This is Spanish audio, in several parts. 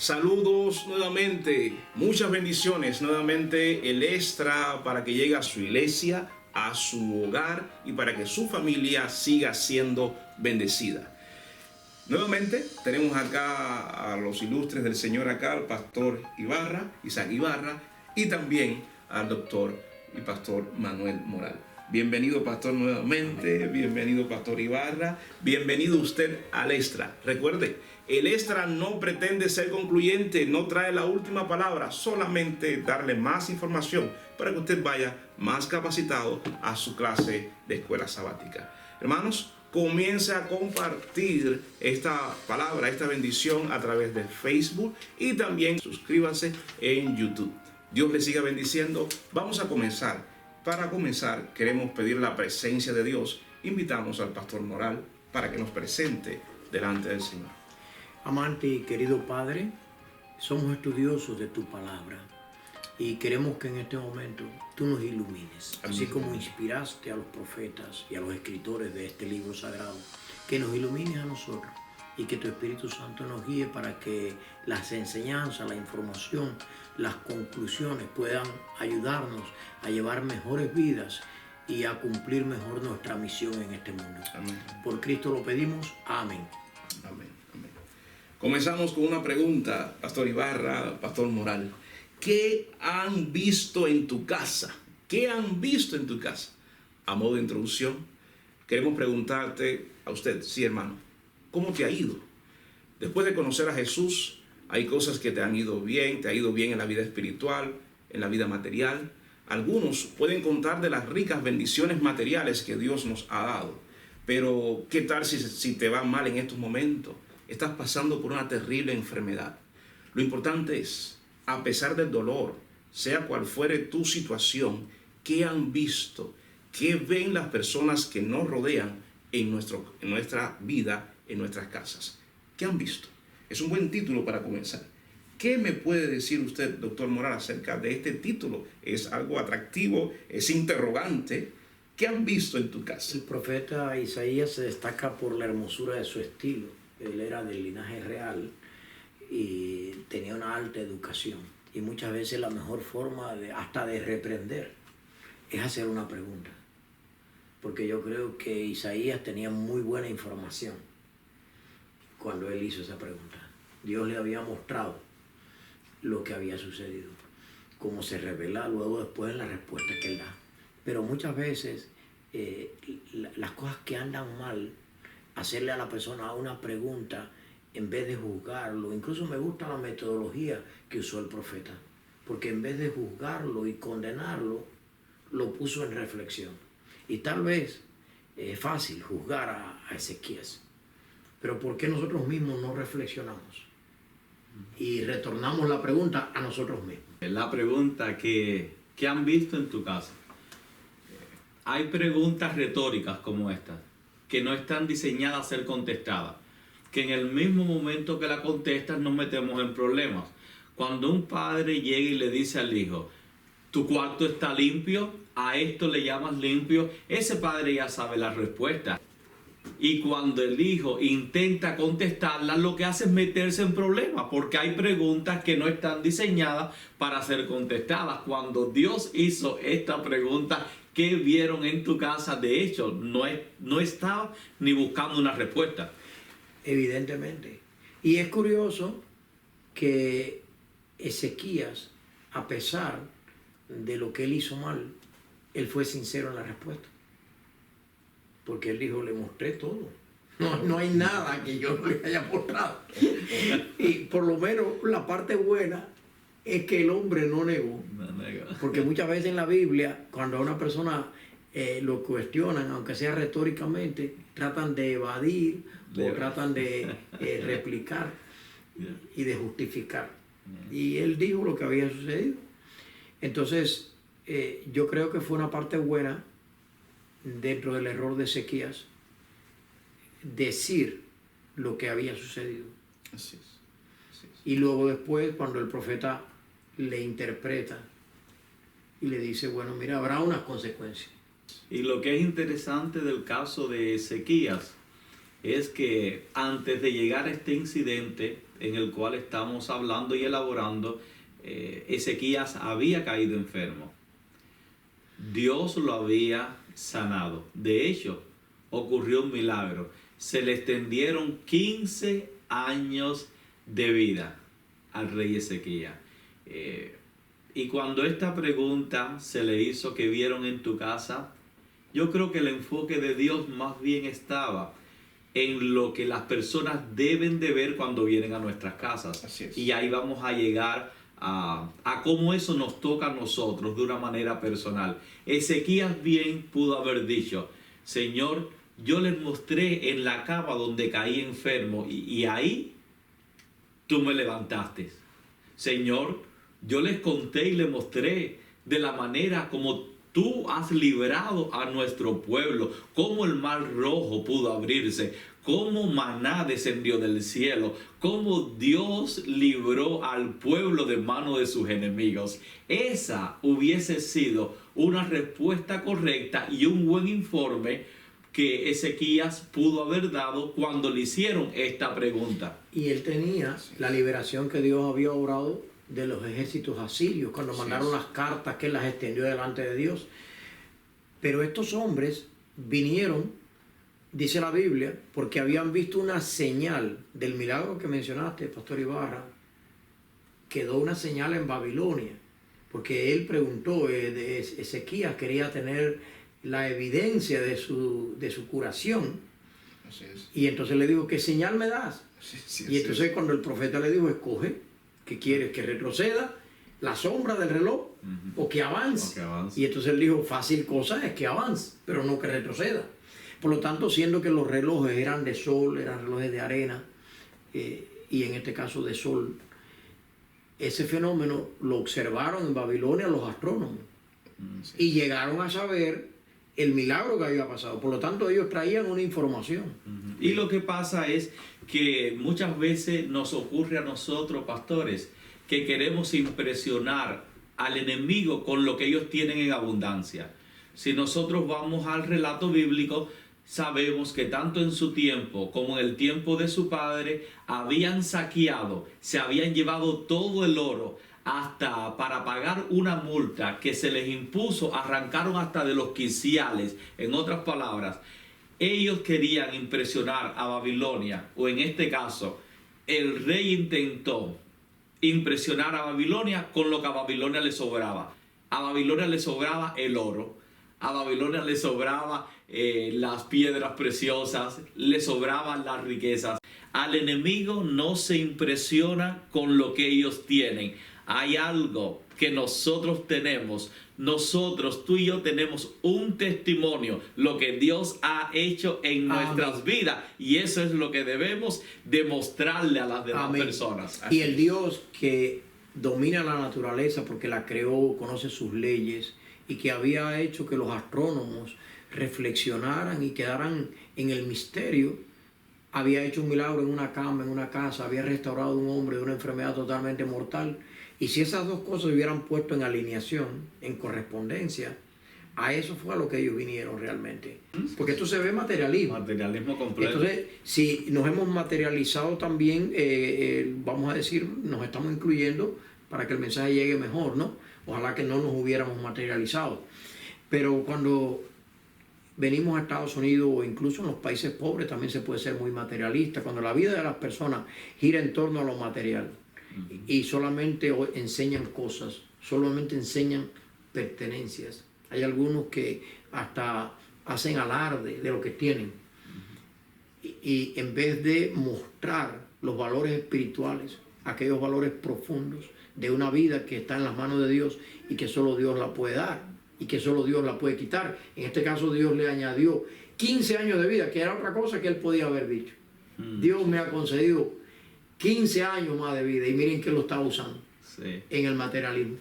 Saludos nuevamente, muchas bendiciones nuevamente el extra para que llegue a su iglesia, a su hogar y para que su familia siga siendo bendecida. Nuevamente tenemos acá a los ilustres del Señor acá, al pastor Ibarra, Isaac Ibarra, y también al doctor y pastor Manuel Moral. Bienvenido pastor nuevamente, bienvenido pastor Ibarra, bienvenido usted al extra. Recuerde, el extra no pretende ser concluyente, no trae la última palabra, solamente darle más información para que usted vaya más capacitado a su clase de escuela sabática. Hermanos, comience a compartir esta palabra, esta bendición a través de Facebook y también suscríbase en YouTube. Dios le siga bendiciendo. Vamos a comenzar. Para comenzar, queremos pedir la presencia de Dios. Invitamos al pastor Moral para que nos presente delante del Señor. Amante y querido Padre, somos estudiosos de tu palabra y queremos que en este momento tú nos ilumines, así como inspiraste a los profetas y a los escritores de este libro sagrado, que nos ilumines a nosotros y que tu Espíritu Santo nos guíe para que las enseñanzas, la información, las conclusiones puedan ayudarnos a llevar mejores vidas y a cumplir mejor nuestra misión en este mundo. Amén. Por Cristo lo pedimos. Amén. Amén. Amén. Comenzamos con una pregunta, pastor Ibarra, pastor Moral. ¿Qué han visto en tu casa? ¿Qué han visto en tu casa? A modo de introducción, queremos preguntarte a usted, sí hermano, ¿cómo te ha ido? Después de conocer a Jesús, hay cosas que te han ido bien, te ha ido bien en la vida espiritual, en la vida material. Algunos pueden contar de las ricas bendiciones materiales que Dios nos ha dado. Pero, ¿qué tal si te va mal en estos momentos? Estás pasando por una terrible enfermedad. Lo importante es, a pesar del dolor, sea cual fuere tu situación, ¿qué han visto? ¿Qué ven las personas que nos rodean en nuestra vida, en nuestras casas? ¿Qué han visto? Es un buen título para comenzar. ¿Qué me puede decir usted, doctor Moral, acerca de este título? Es algo atractivo, es interrogante. ¿Qué han visto en tu casa? El profeta Isaías se destaca por la hermosura de su estilo. Él era del linaje real y tenía una alta educación. Y muchas veces la mejor forma hasta de reprender es hacer una pregunta. Porque yo creo que Isaías tenía muy buena información cuando él hizo esa pregunta. Dios le había mostrado lo que había sucedido, cómo se revela luego después en la respuesta que él da. Pero muchas veces las cosas que andan mal, hacerle a la persona una pregunta en vez de juzgarlo. Incluso me gusta la metodología que usó el profeta, porque en vez de juzgarlo y condenarlo, lo puso en reflexión. Y tal vez es fácil juzgar a Ezequías, pero ¿por qué nosotros mismos no reflexionamos y retornamos la pregunta a nosotros mismos? La pregunta ¿qué han visto en tu casa? Hay preguntas retóricas como esta, que no están diseñadas a ser contestadas, que en el mismo momento que la contestas nos metemos en problemas. Cuando un padre llega y le dice al hijo, ¿tu cuarto está limpio? ¿A esto le llamas limpio? Ese padre ya sabe la respuesta. Y cuando el hijo intenta contestarla, lo que hace es meterse en problemas, porque hay preguntas que no están diseñadas para ser contestadas. Cuando Dios hizo esta pregunta, ¿qué vieron en tu casa? De hecho, no estaba ni buscando una respuesta. Evidentemente. Y es curioso que Ezequías, a pesar de lo que él hizo mal, él fue sincero en la respuesta. Porque él dijo, le mostré todo. No hay nada que yo no le haya mostrado. Y por lo menos la parte buena es que el hombre no negó. Porque muchas veces en la Biblia, cuando a una persona lo cuestionan, aunque sea retóricamente, tratan de evadir o tratan de replicar y de justificar. Y él dijo lo que había sucedido. Entonces, yo creo que fue una parte buena dentro del error de Ezequías decir lo que había sucedido. Así es. Y luego después, cuando el profeta le interpreta y le dice, bueno, mira, habrá unas consecuencias. Y lo que es interesante del caso de Ezequías es que antes de llegar a este incidente en el cual estamos hablando y elaborando, Ezequías había caído enfermo. Dios lo había sanado. De hecho, ocurrió un milagro. Se le extendieron 15 años de vida al rey Ezequías. Y cuando esta pregunta se le hizo, ¿qué vieron en tu casa?, yo creo que el enfoque de Dios más bien estaba en lo que las personas deben de ver cuando vienen a nuestras casas. Así es. Y ahí vamos a llegar a cómo eso nos toca a nosotros de una manera personal. Ezequías bien pudo haber dicho, Señor, yo les mostré en la cama donde caí enfermo y ahí tú me levantaste. Señor, yo les conté y les mostré de la manera como tú has librado a nuestro pueblo, cómo el mar rojo pudo abrirse, cómo maná descendió del cielo, cómo Dios libró al pueblo de mano de sus enemigos. Esa hubiese sido una respuesta correcta y un buen informe que Ezequías pudo haber dado cuando le hicieron esta pregunta. Y él tenía la liberación que Dios había obrado de los ejércitos asirios cuando mandaron las cartas que él las extendió delante de Dios. Pero estos hombres vinieron, dice la Biblia, porque habían visto una señal del milagro que mencionaste, Pastor Ibarra. Quedó una señal en Babilonia, porque él preguntó, Ezequías quería tener la evidencia de su curación. Así es. Y entonces le dijo, ¿qué señal me das? Sí, Y entonces cuando el profeta le dijo, escoge, ¿qué quieres? ¿Que retroceda la sombra del reloj o que avance? O que avance. Y entonces él dijo, fácil cosa es que avance, pero no que retroceda. Por lo tanto, siendo que los relojes eran de sol, eran relojes de arena, y en este caso de sol, ese fenómeno lo observaron en Babilonia los astrónomos y llegaron a saber el milagro que había pasado. Por lo tanto, ellos traían una información. Y lo que pasa es que muchas veces nos ocurre a nosotros, pastores, que queremos impresionar al enemigo con lo que ellos tienen en abundancia. Si nosotros vamos al relato bíblico, sabemos que tanto en su tiempo como en el tiempo de su padre habían saqueado, se habían llevado todo el oro, hasta para pagar una multa que se les impuso, arrancaron hasta de los quiciales. En otras palabras, ellos querían impresionar a Babilonia, o en este caso, el rey intentó impresionar a Babilonia con lo que a Babilonia le sobraba. A Babilonia le sobraba el oro, a Babilonia le sobraba las piedras preciosas, le sobraban las riquezas. Al enemigo no se impresiona con lo que ellos tienen. Hay algo que nosotros tenemos. Nosotros, tú y yo, tenemos un testimonio, lo que Dios ha hecho en nuestras vidas, y eso es lo que debemos demostrarle a las demás personas. Y el Dios que domina la naturaleza porque la creó, conoce sus leyes, y que había hecho que los astrónomos reflexionaran y quedaran en el misterio, había hecho un milagro en una cama, en una casa, había restaurado a un hombre de una enfermedad totalmente mortal. Y si esas dos cosas se hubieran puesto en alineación, en correspondencia, a eso fue a lo que ellos vinieron realmente. Porque esto se ve materialismo. Materialismo completo. Entonces, si nos hemos materializado también, vamos a decir, nos estamos incluyendo para que el mensaje llegue mejor, ¿no? Ojalá que no nos hubiéramos materializado. Pero cuando venimos a Estados Unidos o incluso en los países pobres también se puede ser muy materialista. Cuando la vida de las personas gira en torno a lo material y solamente enseñan cosas, solamente enseñan pertenencias. Hay algunos que hasta hacen alarde de lo que tienen. Y en vez de mostrar los valores espirituales, aquellos valores profundos de una vida que está en las manos de Dios y que solo Dios la puede dar y que solo Dios la puede quitar. En este caso Dios le añadió 15 años de vida, que era otra cosa que él podía haber dicho. Dios me ha concedido 15 años más de vida y miren que lo está usando en el materialismo.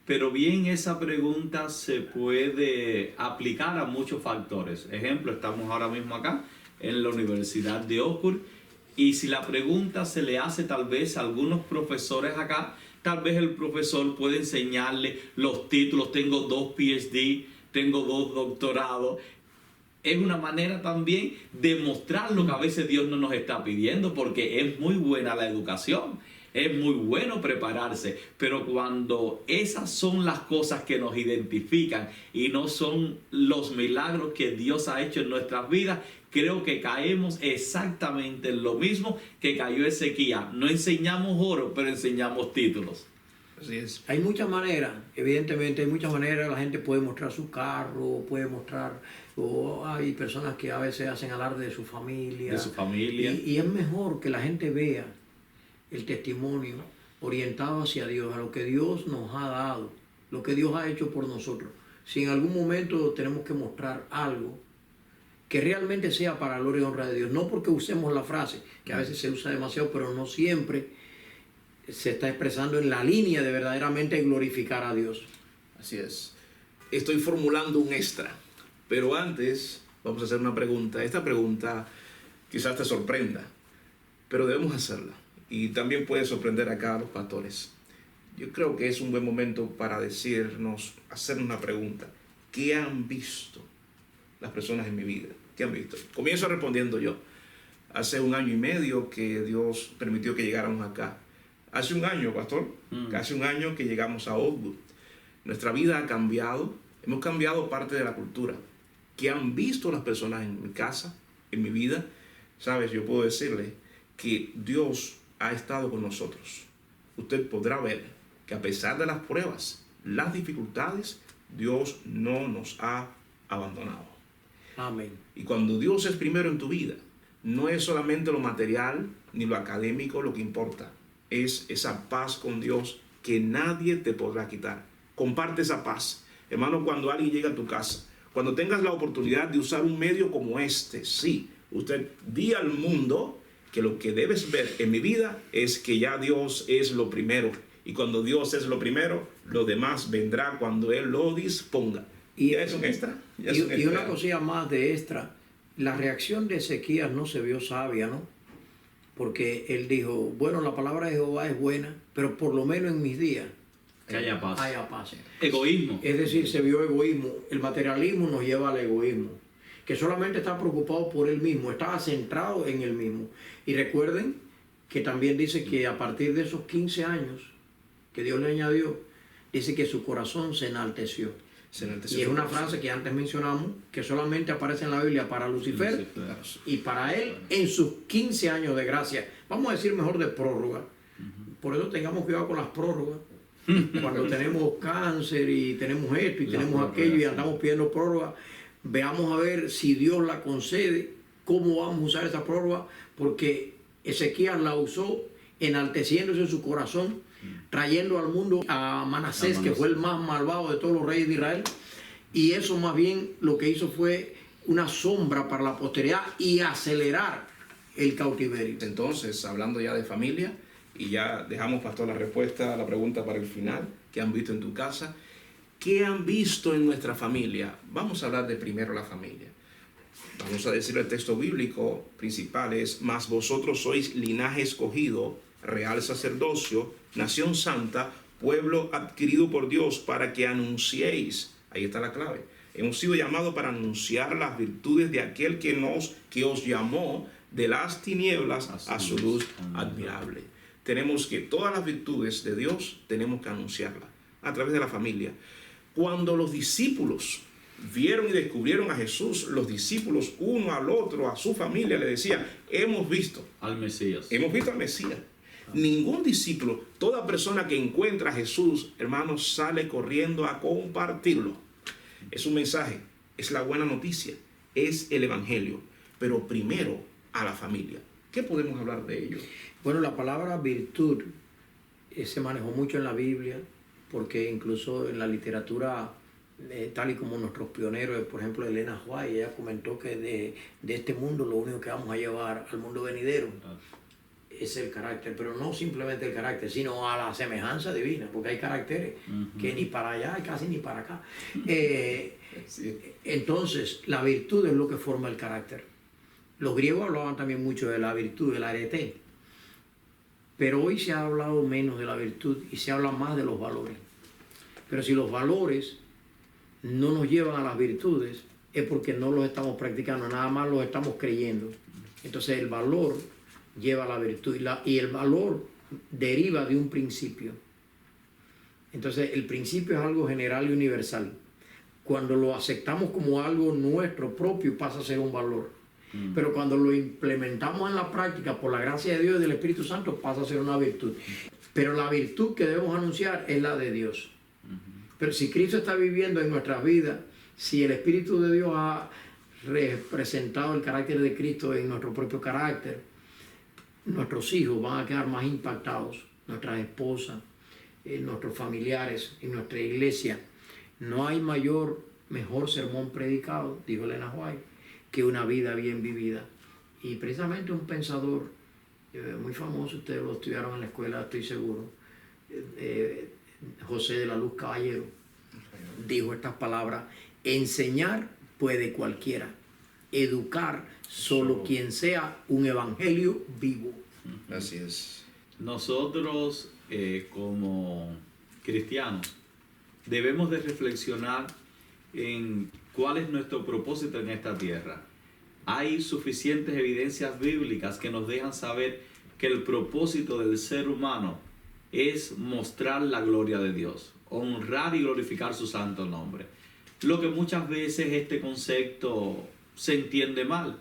Pero bien, esa pregunta se puede aplicar a muchos factores. Ejemplo, estamos ahora mismo acá en la Universidad de Oxford, y si la pregunta se le hace tal vez a algunos profesores acá, tal vez el profesor puede enseñarle los títulos. Tengo 2 PhD, tengo 2 doctorados. es una manera también de mostrar lo que a veces Dios no nos está pidiendo, porque es muy buena la educación, es muy bueno prepararse, pero cuando esas son las cosas que nos identifican y no son los milagros que Dios ha hecho en nuestras vidas, creo que caemos exactamente en lo mismo que cayó Ezequías. No enseñamos oro, pero enseñamos títulos. Así es. Hay muchas maneras, evidentemente hay muchas maneras. La gente puede mostrar su carro, puede mostrar, o hay personas que a veces hacen alarde de su familia. De su familia. Y es mejor que la gente vea el testimonio orientado hacia Dios, a lo que Dios nos ha dado, lo que Dios ha hecho por nosotros. Si en algún momento tenemos que mostrar algo que realmente sea para gloria y honra de Dios, no porque usemos la frase, que a veces se usa demasiado, pero no siempre se está expresando en la línea de verdaderamente glorificar a Dios. Así es. Estoy formulando un extra, pero antes vamos a hacer una pregunta. Esta pregunta quizás te sorprenda, pero debemos hacerla. Y también puede sorprender acá a los pastores. Yo creo que es un buen momento para decirnos, hacer una pregunta. ¿Qué han visto las personas en mi vida? ¿Qué han visto? Comienzo respondiendo yo. Hace 1 año y medio que Dios permitió que llegáramos acá. Hace 1 año, pastor, casi 1 año que llegamos a Oakwood. Nuestra vida ha cambiado, hemos cambiado parte de la cultura. ¿Qué han visto las personas en mi casa, en mi vida? Sabes, yo puedo decirle que Dios ha estado con nosotros. Usted podrá ver que a pesar de las pruebas, las dificultades, Dios no nos ha abandonado. Amén. Y cuando Dios es primero en tu vida, no es solamente lo material ni lo académico lo que importa. Es esa paz con Dios que nadie te podrá quitar. Comparte esa paz. Hermano, cuando alguien llega a tu casa, cuando tengas la oportunidad de usar un medio como este, sí, usted di al mundo que lo que debes ver en mi vida es que ya Dios es lo primero. Y cuando Dios es lo primero, lo demás vendrá cuando Él lo disponga. Y ya es un extra. Y una cosilla más de extra. La reacción de Ezequías no se vio sabia, ¿no? Porque él dijo, bueno, la palabra de Jehová es buena, pero por lo menos en mis días Que haya paz. haya paz. Egoísmo. Es decir, se vio egoísmo. El materialismo nos lleva al egoísmo, que solamente está preocupado por él mismo, estaba centrado en él mismo. Y recuerden que también dice que a partir de esos 15 años que Dios le añadió, dice que su corazón se enalteció. Y es una frase que antes mencionamos, que solamente aparece en la Biblia para Lucifer y para él en sus 15 años de gracia. Vamos a decir mejor de prórroga. Por eso tengamos cuidado con las prórrogas. Cuando tenemos cáncer y tenemos esto y tenemos aquello y andamos pidiendo prórroga, veamos a ver si Dios la concede, cómo vamos a usar esa prórroga, porque Ezequías la usó enalteciéndose en su corazón, trayendo al mundo a Manasés, que fue el más malvado de todos los reyes de Israel, y eso más bien lo que hizo fue una sombra para la posteridad y acelerar el cautiverio. Entonces, hablando ya de familia, y ya dejamos, pastor, la respuesta a la pregunta para el final, ¿qué han visto en tu casa? ¿Qué han visto en nuestra familia? Vamos a hablar de primero la familia. Vamos a decir el texto bíblico principal es, mas vosotros sois linaje escogido, real sacerdocio, nación santa, pueblo adquirido por Dios para que anunciéis. Ahí está la clave. Hemos sido llamados para anunciar las virtudes de aquel que os llamó de las tinieblas a su luz admirable. Tenemos que todas las virtudes de Dios tenemos que anunciarlas a través de la familia. Cuando los discípulos vieron y descubrieron a Jesús, los discípulos uno al otro, a su familia, le decían, hemos visto al Mesías. Hemos visto al Mesías. Ningún discípulo, toda persona que encuentra a Jesús, hermanos, sale corriendo a compartirlo. Es un mensaje, es la buena noticia, es el evangelio, pero primero a la familia. ¿Qué podemos hablar de ello? Bueno, la palabra virtud se manejó mucho en la Biblia, porque incluso en la literatura, tal y como nuestros pioneros, por ejemplo, Elena White, ella comentó que de este mundo lo único que vamos a llevar al mundo venidero es el carácter, pero no simplemente el carácter, sino a la semejanza divina, porque hay caracteres que ni para allá, casi ni para acá. Sí. Entonces, la virtud es lo que forma el carácter. Los griegos hablaban también mucho de la virtud, del arete, pero hoy se ha hablado menos de la virtud y se habla más de los valores. Pero si los valores no nos llevan a las virtudes, es porque no los estamos practicando, nada más los estamos creyendo. Entonces el valor lleva a la virtud y el valor deriva de un principio. Entonces el principio es algo general y universal. Cuando lo aceptamos como algo nuestro propio pasa a ser un valor. Pero cuando lo implementamos en la práctica por la gracia de Dios y del Espíritu Santo pasa a ser una virtud. Pero la virtud que debemos anunciar es la de Dios. Pero si Cristo está viviendo en nuestras vidas, si el Espíritu de Dios ha representado el carácter de Cristo en nuestro propio carácter, nuestros hijos van a quedar más impactados, nuestras esposas, nuestros familiares, en nuestra iglesia. No hay mejor sermón predicado, dijo Elena White, que una vida bien vivida. Y precisamente un pensador muy famoso, ustedes lo estudiaron en la escuela, estoy seguro, José de la Luz Caballero, dijo estas palabras: enseñar puede cualquiera, educar solo quien sea un evangelio vivo. Así es. Nosotros como cristianos debemos de reflexionar en cuál es nuestro propósito en esta tierra. Hay suficientes evidencias bíblicas que nos dejan saber que el propósito del ser humano es mostrar la gloria de Dios, honrar y glorificar su santo nombre. Lo que muchas veces este concepto se entiende mal.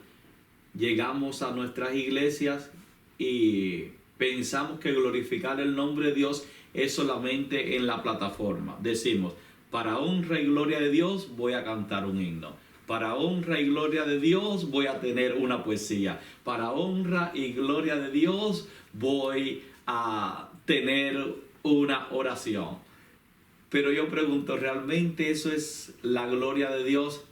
Llegamos a nuestras iglesias y pensamos que glorificar el nombre de Dios es solamente en la plataforma. Decimos, para honra y gloria de Dios voy a cantar un himno. Para honra y gloria de Dios voy a tener una poesía. Para honra y gloria de Dios voy a tener una oración. Pero yo pregunto, ¿realmente eso es la gloria de Dios?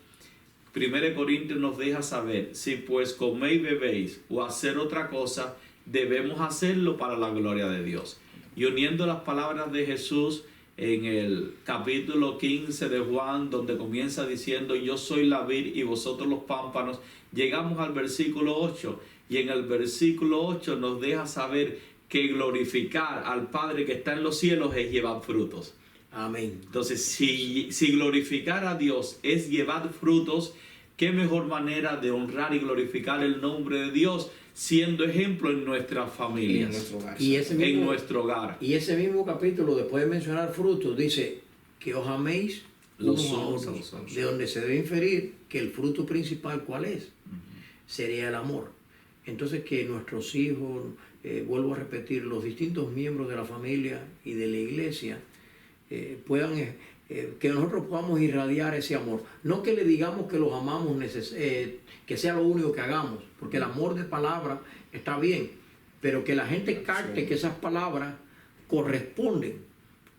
1 Corintios nos deja saber, si pues coméis, bebéis o hacer otra cosa, debemos hacerlo para la gloria de Dios. Y uniendo las palabras de Jesús en el capítulo 15 de Juan, donde comienza diciendo, yo soy la vid y vosotros los pámpanos, llegamos al versículo 8, y en el versículo 8 nos deja saber que glorificar al Padre que está en los cielos es llevar frutos. Amén. Entonces, si glorificar a Dios es llevar frutos, qué mejor manera de honrar y glorificar el nombre de Dios siendo ejemplo en nuestras familias, en nuestro hogar. en nuestro hogar. Y ese mismo capítulo, después de mencionar frutos, dice que os améis Los unos a unos a otros, los otros. de donde se debe inferir que el fruto principal, ¿cuál es? Sería el amor. Entonces que nuestros hijos, vuelvo a repetir, los distintos miembros de la familia y de la iglesia puedan, que nosotros podamos irradiar ese amor. No que le digamos que los amamos, que sea lo único que hagamos, porque el amor de palabra está bien, pero que la gente capte que esas palabras corresponden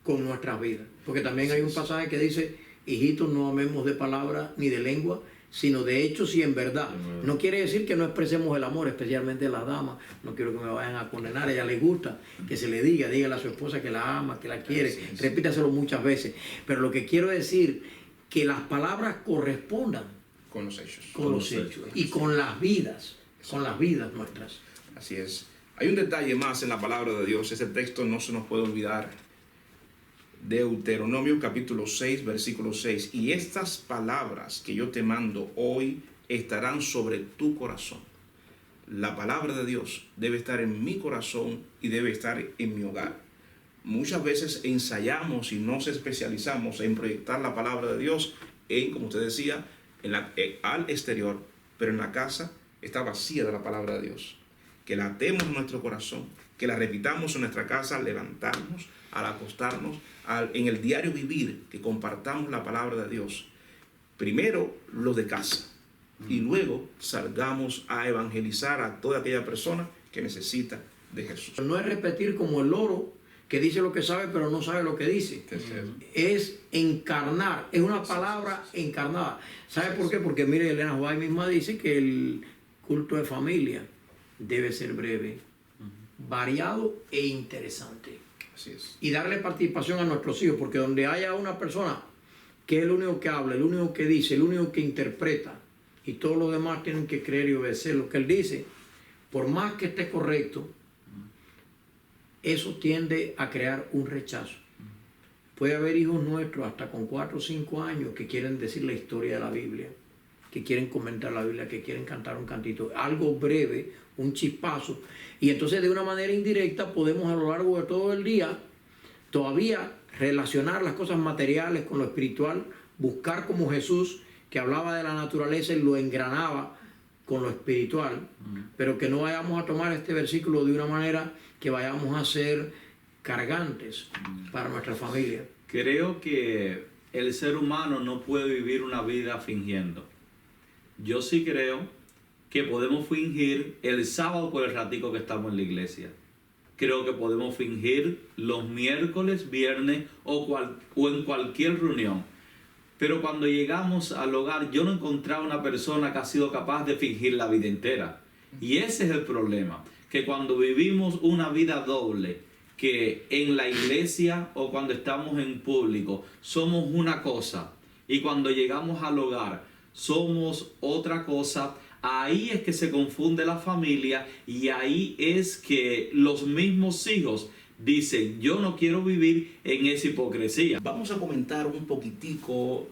con nuestras vidas. Porque también hay un pasaje que dice, hijitos, no amemos de palabra ni de lengua, sino de hechos y en verdad. No quiere decir que no expresemos el amor, especialmente las damas. No quiero que me vayan a condenar, a ella le gusta que se le diga, dígale a su esposa que la ama, que la quiere, repítaselo muchas veces. Pero lo que quiero decir, que las palabras correspondan Con los hechos. con los hechos y con las vidas nuestras. Así es. Hay un detalle más en la palabra de Dios. Ese texto no se nos puede olvidar. Deuteronomio capítulo 6, versículo 6. Y estas palabras que yo te mando hoy estarán sobre tu corazón. La palabra de Dios debe estar en mi corazón y debe estar en mi hogar. Muchas veces ensayamos y nos especializamos en proyectar la palabra de Dios en, como usted decía, al exterior, pero en la casa está vacía de la palabra de Dios. Que la atemos en nuestro corazón, que la repitamos en nuestra casa al levantarnos, al acostarnos, en el diario vivir, que compartamos la palabra de Dios. Primero los de casa y luego salgamos a evangelizar a toda aquella persona que necesita de Jesús. No es repetir como el loro que dice lo que sabe pero no sabe lo que dice. Es encarnar, es una palabra encarnada. ¿Sabe por qué? Porque mire, Elena White misma dice que el culto de familia debe ser breve, variado e interesante. Así es. Y darle participación a nuestros hijos, porque donde haya una persona que es el único que habla, el único que dice, el único que interpreta, y todos los demás tienen que creer y obedecer lo que él dice, por más que esté correcto, eso tiende a crear un rechazo. Puede haber hijos nuestros hasta con 4 o 5 años que quieren decir la historia de la Biblia, que quieren comentar la Biblia, que quieren cantar un cantito, algo breve, un chispazo. Y entonces de una manera indirecta podemos a lo largo de todo el día todavía relacionar las cosas materiales con lo espiritual, buscar como Jesús, que hablaba de la naturaleza y lo engranaba con lo espiritual, pero que no vayamos a tomar este versículo de una manera que vayamos a ser cargantes para nuestra familia. Creo que el ser humano no puede vivir una vida fingiendo. Yo sí creo que podemos fingir el sábado por el ratico que estamos en la iglesia. Creo que podemos fingir los miércoles, viernes o en cualquier reunión. Pero cuando llegamos al hogar, yo no encontraba una persona que ha sido capaz de fingir la vida entera. Y ese es el problema, que cuando vivimos una vida doble, que en la iglesia o cuando estamos en público somos una cosa y cuando llegamos al hogar somos otra cosa, ahí es que se confunde la familia y ahí es que los mismos hijos dicen, yo no quiero vivir en esa hipocresía. Vamos a comentar un poquitico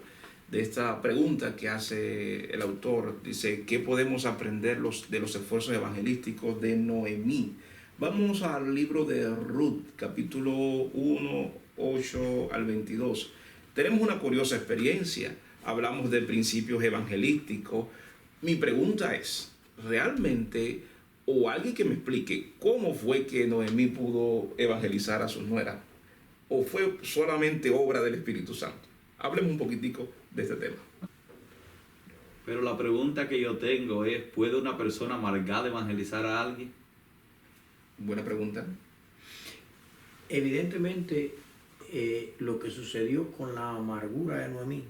de esta pregunta que hace el autor. Dice, ¿qué podemos aprender de los esfuerzos evangelísticos de Noemí? Vamos al libro de Ruth, capítulo 1, 8 al 22. Tenemos una curiosa experiencia. Hablamos de principios evangelísticos. Mi pregunta es, ¿realmente, o alguien que me explique, cómo fue que Noemí pudo evangelizar a sus nueras? ¿O fue solamente obra del Espíritu Santo? Hablemos un poquitico de este tema. Pero la pregunta que yo tengo es, ¿puede una persona amargada evangelizar a alguien? Buena pregunta. Evidentemente, lo que sucedió con la amargura de Noemí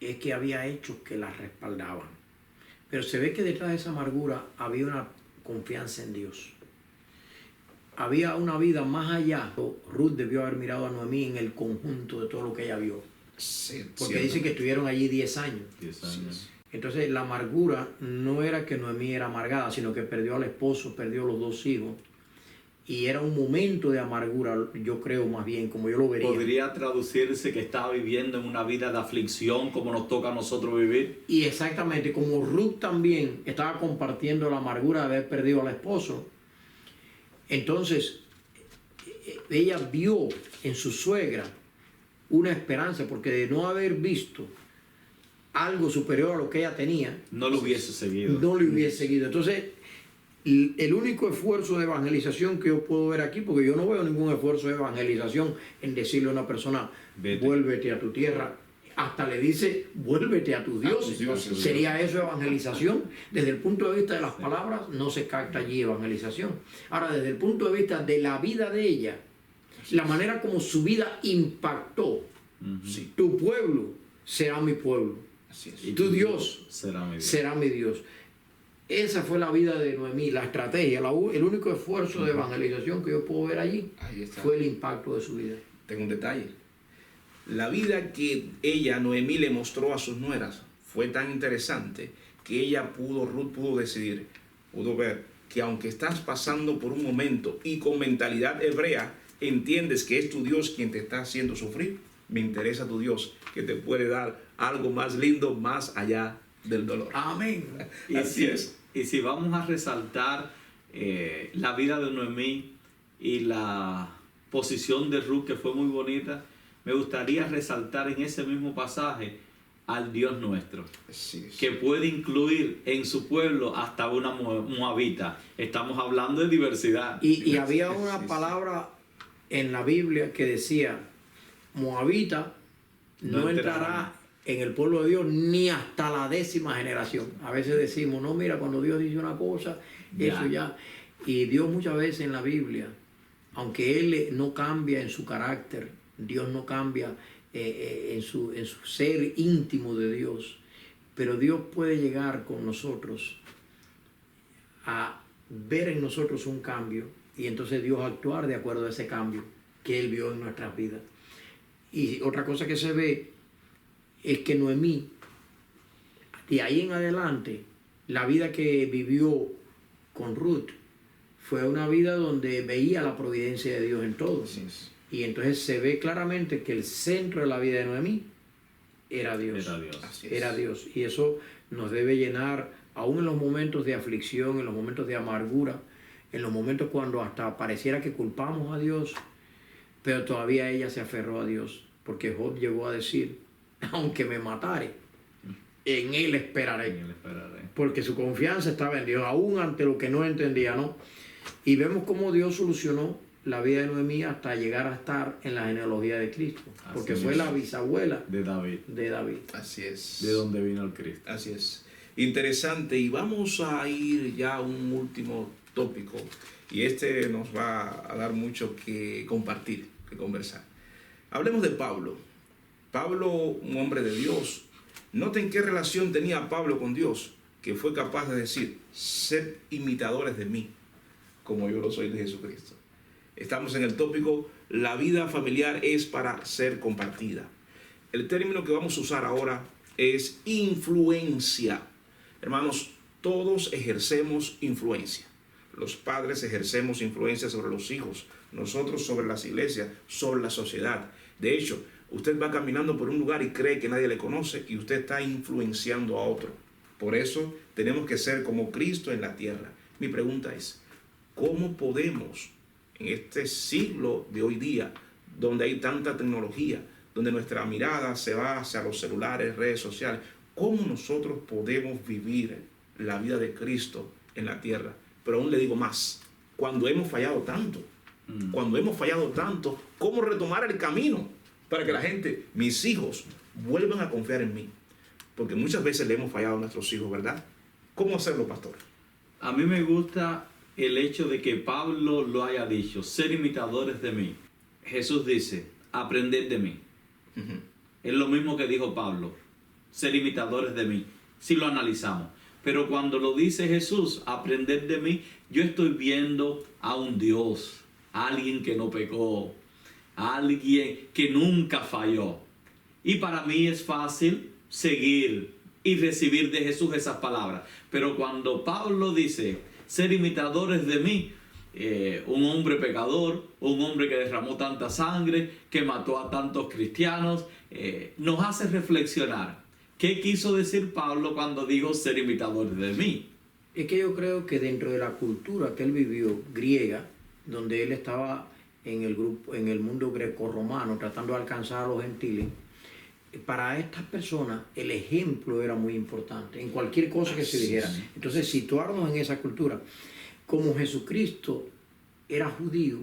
es que había hechos que la respaldaban. Pero se ve que detrás de esa amargura había una confianza en Dios. Había una vida más allá. Ruth debió haber mirado a Noemí en el conjunto de todo lo que ella vio. Sí, porque dice que estuvieron allí 10 años. 10 años. Entonces la amargura no era que Noemí era amargada, sino que perdió al esposo, perdió los 2 hijos. Y era un momento de amargura, yo creo más bien, como yo lo vería. Podría traducirse que estaba viviendo en una vida de aflicción como nos toca a nosotros vivir. Y exactamente, como Ruth también estaba compartiendo la amargura de haber perdido al esposo, entonces ella vio en su suegra una esperanza, porque de no haber visto algo superior a lo que ella tenía, no lo hubiese seguido. No lo hubiese seguido. Entonces, el único esfuerzo de evangelización que yo puedo ver aquí, porque yo no veo ningún esfuerzo de evangelización en decirle a una persona, vuélvete a tu tierra, hasta le dice, vuélvete a tus dioses. ¿Sería eso evangelización? Desde el punto de vista de las palabras, no se capta allí evangelización. Ahora, desde el punto de vista de la vida de ella, la manera como su vida impactó, Sí. Tu pueblo será mi pueblo, Así es. y tu Dios será mi Dios. Esa fue la vida de Noemí, la estrategia, el único esfuerzo de evangelización que yo puedo ver allí Ahí está. fue el impacto de su vida. Tengo un detalle. La vida que ella, Noemí, le mostró a sus nueras fue tan interesante que Ruth pudo decidir, pudo ver que aunque estás pasando por un momento y con mentalidad hebrea, entiendes que es tu Dios quien te está haciendo sufrir, me interesa tu Dios que te puede dar algo más lindo más allá del dolor. Amén. Y si vamos a resaltar la vida de Noemí y la posición de Ruth, que fue muy bonita, me gustaría resaltar en ese mismo pasaje al Dios nuestro, que puede incluir en su pueblo hasta una moabita. Estamos hablando de diversidad. Y había una palabra en la Biblia que decía, moabita no entrará en el pueblo de Dios ni hasta la 10ª generación. A veces decimos, no, mira, cuando Dios dice una cosa, eso ya. Y Dios muchas veces en la Biblia, aunque Él no cambia en su carácter, Dios no cambia en su ser íntimo de Dios, pero Dios puede llegar con nosotros a ver en nosotros un cambio y entonces Dios actuar de acuerdo a ese cambio que Él vio en nuestras vidas. Y otra cosa que se ve es que Noemí, de ahí en adelante, la vida que vivió con Ruth fue una vida donde veía la providencia de Dios en todo. Y entonces se ve claramente que el centro de la vida de Noemí era Dios. Era Dios. Así es. Era Dios. Y eso nos debe llenar, aún en los momentos de aflicción, en los momentos de amargura, en los momentos cuando hasta pareciera que culpamos a Dios, pero todavía ella se aferró a Dios, porque Job llegó a decir, aunque me matare, en Él esperaré. En él esperaré. Porque su confianza estaba en Dios, aún ante lo que no entendía, ¿no? Y vemos cómo Dios solucionó la vida de Noemí hasta llegar a estar en la genealogía de Cristo, porque Así fue es. la bisabuela De David. de David. Así es. De donde vino el Cristo. Así es. Interesante. Y vamos a ir ya a un último tópico. Y este nos va a dar mucho que compartir, que conversar. Hablemos de Pablo. Pablo, un hombre de Dios. Noten qué relación tenía Pablo con Dios, que fue capaz de decir, sed imitadores de mí, como yo lo soy de Jesucristo. Estamos en el tópico, la vida familiar es para ser compartida. El término que vamos a usar ahora es influencia. Hermanos, todos ejercemos influencia. Los padres ejercemos influencia sobre los hijos, nosotros sobre las iglesias, sobre la sociedad. De hecho, usted va caminando por un lugar y cree que nadie le conoce y usted está influenciando a otro. Por eso tenemos que ser como Cristo en la tierra. Mi pregunta es, ¿cómo podemos en este siglo de hoy día, donde hay tanta tecnología, donde nuestra mirada se va hacia los celulares, redes sociales, cómo nosotros podemos vivir la vida de Cristo en la tierra? Pero aún le digo más, cuando hemos fallado tanto, ¿cómo retomar el camino para que la gente, mis hijos, vuelvan a confiar en mí? Porque muchas veces le hemos fallado a nuestros hijos, ¿verdad? ¿Cómo hacerlo, pastor? A mí me gusta el hecho de que Pablo lo haya dicho, ser imitadores de mí. Jesús dice, aprended de mí. Es lo mismo que dijo Pablo, ser imitadores de mí, si lo analizamos. Pero cuando lo dice Jesús, aprended de mí, yo estoy viendo a un Dios, a alguien que no pecó, a alguien que nunca falló. Y para mí es fácil seguir y recibir de Jesús esas palabras. Pero cuando Pablo dice, ser imitadores de mí, un hombre pecador, un hombre que derramó tanta sangre, que mató a tantos cristianos, nos hace reflexionar. ¿Qué quiso decir Pablo cuando dijo ser imitadores de mí? Es que yo creo que dentro de la cultura que él vivió, griega, donde él estaba en el mundo grecorromano, tratando de alcanzar a los gentiles, para estas personas el ejemplo era muy importante en cualquier cosa que se dijera. Entonces, situarnos en esa cultura. Como Jesucristo era judío,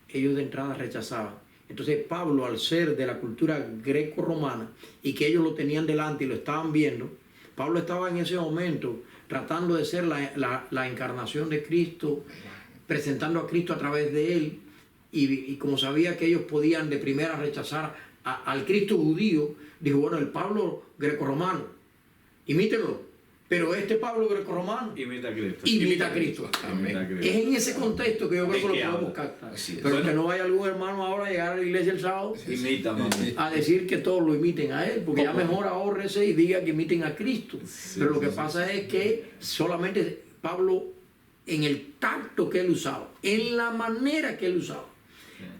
ellos de entrada rechazaban. Entonces Pablo, al ser de la cultura greco-romana y que ellos lo tenían delante y lo estaban viendo, Pablo estaba en ese momento tratando de ser la encarnación de Cristo, presentando a Cristo a través de él, y como sabía que ellos podían de primera rechazar al Cristo judío, dijo, bueno, el Pablo greco-romano, imítenlo, pero este Pablo greco-romano Imita a Cristo. imita a Cristo. Imita a Cristo. Es en ese contexto que yo creo que lo podemos captar. Pero Bueno, que no vaya algún hermano ahora a llegar a la iglesia el sábado Imita, mamá. a decir que todos lo imiten a él, porque ya mejor ahórrese y diga que imiten a Cristo. Pero lo que pasa es que solamente Pablo, en el tacto que él usaba, en la manera que él usaba,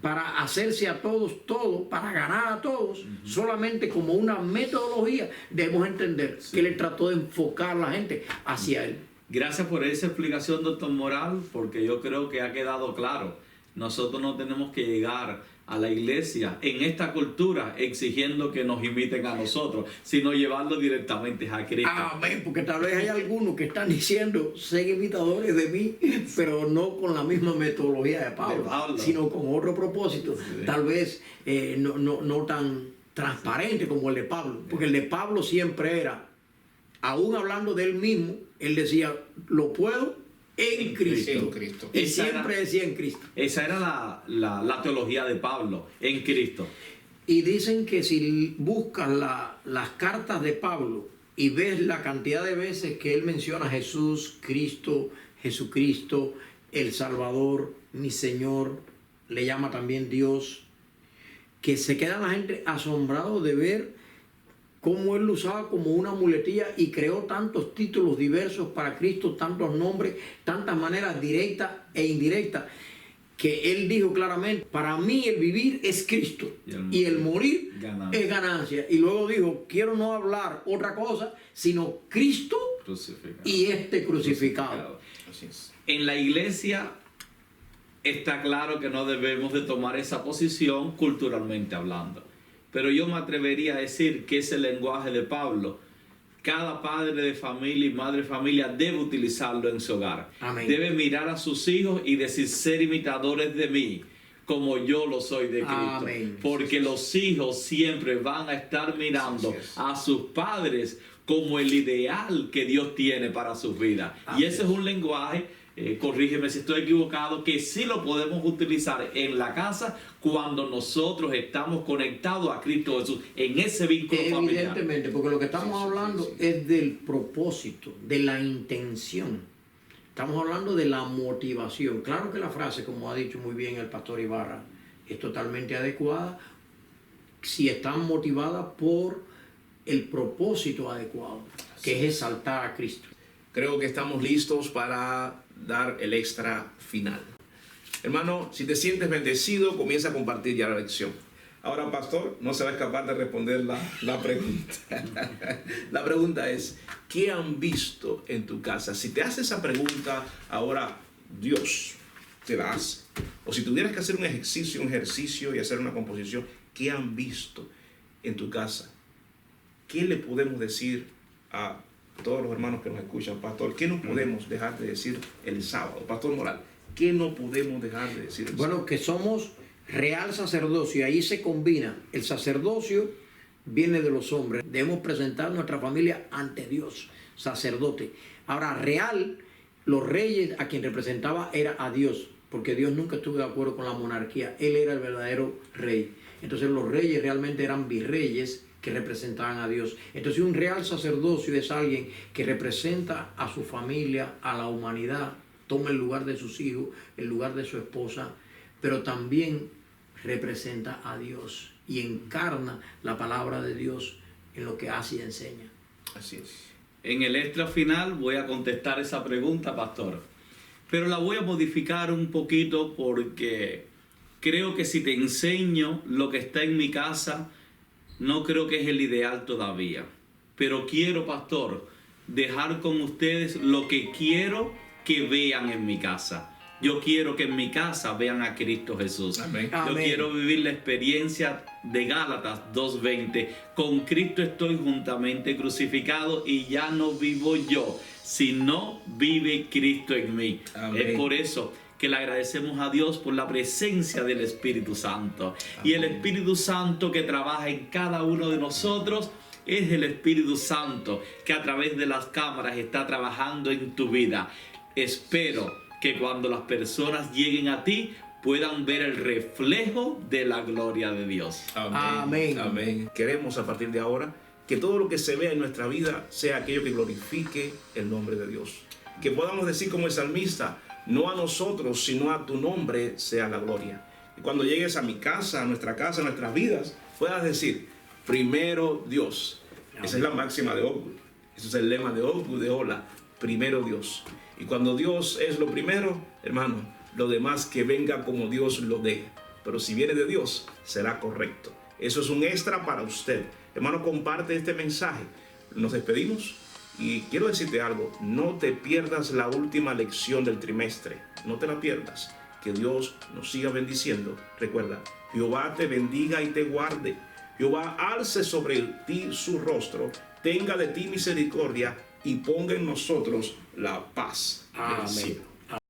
para hacerse a todos todo, para ganar a todos, solamente como una metodología, debemos entender que él trató de enfocar a la gente hacia él. Gracias por esa explicación, doctor Moral, porque yo creo que ha quedado claro. Nosotros no tenemos que llegar a la iglesia en esta cultura exigiendo que nos imiten a nosotros, sino llevarlo directamente a Cristo. Amén, porque tal vez hay algunos que están diciendo, ser imitadores de mí, pero no con la misma metodología de Pablo. Sino con otro propósito, tal vez no tan transparente como el de Pablo, porque el de Pablo siempre era, aún hablando de él mismo, él decía, lo puedo en Cristo. En Cristo. Él siempre decía en Cristo. Esa era la teología de Pablo, en Cristo. Y dicen que si buscas las cartas de Pablo y ves la cantidad de veces que él menciona a Jesús, Cristo, Jesucristo, el Salvador, mi Señor, le llama también Dios, que se queda la gente asombrado de ver cómo él lo usaba como una muletilla y creó tantos títulos diversos para Cristo, tantos nombres, tantas maneras directas e indirectas. que él dijo claramente, para mí el vivir es Cristo y el morir ganancia. es ganancia. Y luego dijo, quiero no hablar otra cosa, sino Cristo Crucificado. y este crucificado. Así es. En la iglesia está claro que no debemos de tomar esa posición culturalmente hablando. Pero yo me atrevería a decir que ese lenguaje de Pablo, cada padre de familia y madre de familia debe utilizarlo en su hogar. Amén. Debe mirar a sus hijos y decir, ser imitadores de mí, como yo lo soy de Cristo. Amén. Porque los hijos siempre van a estar mirando a sus padres como el ideal que Dios tiene para sus vidas. Y ese es un lenguaje, corrígeme si estoy equivocado, que sí lo podemos utilizar en la casa cuando nosotros estamos conectados a Cristo Jesús, en ese vínculo familiar. Evidentemente, porque lo que estamos hablando es del propósito, de la intención. Estamos hablando de la motivación. Claro que la frase, como ha dicho muy bien el pastor Ibarra, es totalmente adecuada si está motivada por el propósito adecuado, que es exaltar a Cristo. Creo que estamos listos para dar el extra final. Hermano, si te sientes bendecido, comienza a compartir ya la lección. Ahora, pastor, no se va a escapar de responder la pregunta. La pregunta es, ¿qué han visto en tu casa? Si te hace esa pregunta, ahora Dios te la hace. O si tuvieras que hacer un ejercicio y hacer una composición, ¿qué han visto en tu casa? ¿Qué le podemos decir a todos los hermanos que nos escuchan, pastor? ¿Qué no podemos dejar de decir el sábado? Pastor Moral, ¿qué no podemos dejar de decir el sábado? Bueno, que somos real sacerdocio, ahí se combina. El sacerdocio viene de los hombres. Debemos presentar nuestra familia ante Dios, sacerdote. Ahora, real, los reyes a quien representaba era a Dios, porque Dios nunca estuvo de acuerdo con la monarquía. Él era el verdadero rey. Entonces los reyes realmente eran virreyes que representaban a Dios. Entonces un real sacerdocio es alguien que representa a su familia, a la humanidad, toma el lugar de sus hijos, el lugar de su esposa, pero también representa a Dios y encarna la palabra de Dios en lo que hace y enseña. Así es. En el extra final voy a contestar esa pregunta, pastor, pero la voy a modificar un poquito porque creo que si te enseño lo que está en mi casa, no creo que es el ideal todavía. Pero quiero, pastor, dejar con ustedes lo que quiero que vean en mi casa. Yo quiero que en mi casa vean a Cristo Jesús. Amén. Yo quiero vivir la experiencia de Gálatas 2:20. Con Cristo estoy juntamente crucificado y ya no vivo yo, sino vive Cristo en mí. Amén. Es por eso que le agradecemos a Dios por la presencia del Espíritu Santo. Amén. Y el Espíritu Santo que trabaja en cada uno de nosotros es el Espíritu Santo que a través de las cámaras está trabajando en tu vida. Espero que cuando las personas lleguen a ti puedan ver el reflejo de la gloria de Dios. Amén. Amén. Amén. Queremos a partir de ahora que todo lo que se vea en nuestra vida sea aquello que glorifique el nombre de Dios. Que podamos decir como el salmista, no a nosotros, sino a tu nombre sea la gloria. Y cuando llegues a mi casa, a nuestras vidas, puedas decir, primero Dios. Amén. Esa es la máxima de Osgood. Ese es el lema de Osgood de Ola, primero Dios. Y cuando Dios es lo primero, hermano, lo demás que venga como Dios lo dé. Pero si viene de Dios, será correcto. Eso es un extra para usted. Hermano, comparte este mensaje. Nos despedimos. Y quiero decirte algo, no te pierdas la última lección del trimestre, no te la pierdas, que Dios nos siga bendiciendo. Recuerda, Jehová te bendiga y te guarde, Jehová alce sobre ti su rostro, tenga de ti misericordia y ponga en nosotros la paz del cielo.